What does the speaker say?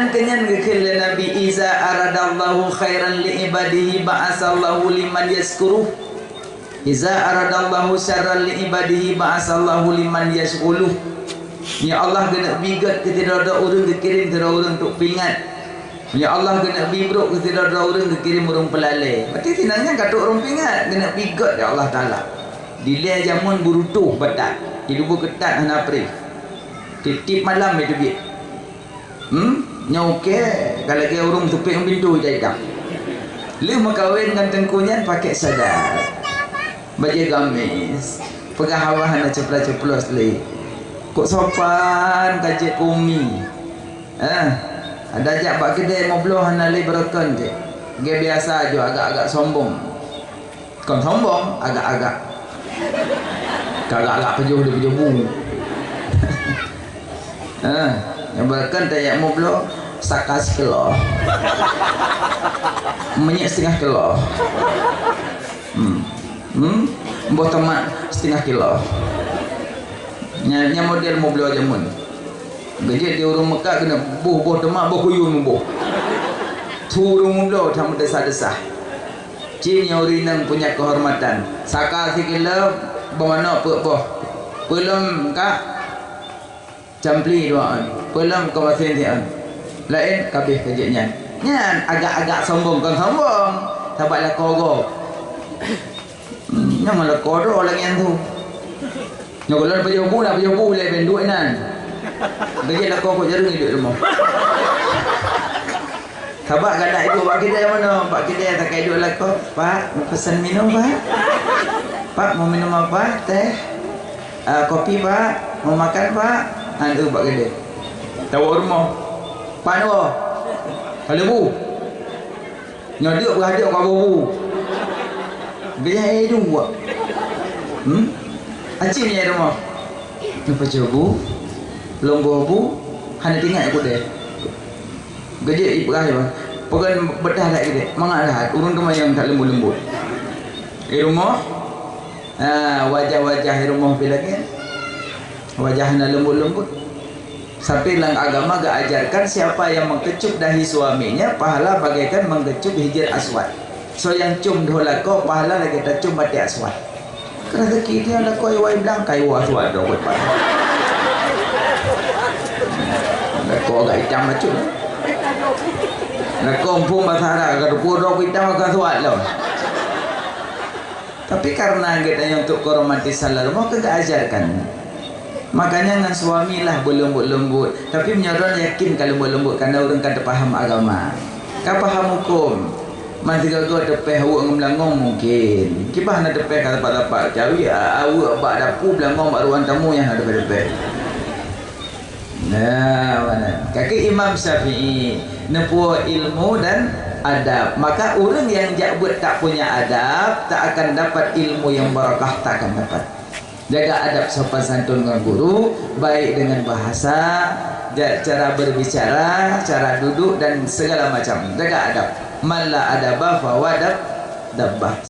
kenyan gekil Nabi iza aradallahu khairan li ibadihi ba'asallahu liman yaskuruh. Iza aradallahu syarran li ibadihi ba'asallahu liman yashghuluh. Ya Allah kena bigat ke tidak ada orang dikirim tidak orang untuk pingat. Ya Allah kena bibruk ke tidak ada orang dikirim orang pelalai. Berarti tinanya kata orang pingat kena bigat ya Allah Taala. Dilai jamun burutuh batat. Hidup ketat hana pri. Titip malam itu bi. Nyauke kalau ke orang tupik pintu jaidah. Lu makawin dengan tengkunya pakai sadar. Baju gamis. Pegang hawahan ceplas-ceplos le. Kok sopan kajik kumi. Ada ajak bak kedai mau belah hana le berakon je. Ge biasa aja agak-agak sombong. Kon sombong agak-agak. Agak-agak pejuh dia pejuh bung. Yang berakon tak mau belah sakas kilo. Minyak setengah kilo. Mbah tomat setengah kilo. Nya model mau beli jamun. Gaji di orang Mekah kena buh tomat buh kuyun buh. Turun mula sama desah-desah. Cin yang urinang punya kehormatan. Saka sikila bagaimana buh. Pelum kak campli doaan. Pelum kawasan tian. Lain kabeh kerjanya. Nyan agak-agak sombong kan sombong. Tabaklah kogok. Yang malah kodoh orang yang tu. Yang kalau pejabu boleh benduit nan. Bagi nak kau jarang hidup rumah. Kabak kadang itu pak kita yang mana? Pak kita yang tak kaya hidup lah kau. Pak mau pesan minum pak. Pak mau minum apa? Teh, kopi pak. Mau makan pak? Itu pak kita. Tahu rumah. Pak ni apa? Kalau bu. Nyodok berhadap kau bu. Biar hidung buat. Acik ni rumah. Nampak coba. Lombo bu. Hanya tinggal aku deh. Gaji ibrah ya. Pegan bedah dah kita. Mangat dah. Urun tu yang tak lembut-lembut. Di rumah. Wajah-wajah di rumah bila kan. Wajahnya lembut-lembut. Sampai dalam agama gak ajarkan siapa yang mengecup dahi suaminya pahala bagaikan mengecup hijir aswad. So yang cum dola ko pahala lagi kita cum batik aswad. Kerana kita ada kau yang bilang kayu aswad dah buat pahala. Ada kau agak hitam macam. Ada kompung bahasa Arab. Kalau pura hitam agak aswad lah. Tapi karena kita yang untuk romantis salah rumah kita ajarkan. Makanya dengan suami lah berlembut-lembut. Tapi menyorang yakin kalau berlembut kerana orang kata faham agama. Kau faham hukum. Masih kau tepeh awak ngelangong mungkin. Kipah nak tepeh kata pak cawi awak bak dapur belangong bak ruang tamu yang ada tepeh. Nah, mana? Kaki Imam Syafi'i nempuh ilmu dan adab. Maka orang yang buat tak punya adab tak akan dapat ilmu yang barakah, tak akan dapat. Jaga adab sopan santun dengan guru, baik dengan bahasa, cara berbicara, cara duduk dan segala macam. Jaga adab. Man la adaba fa wadab dabbah.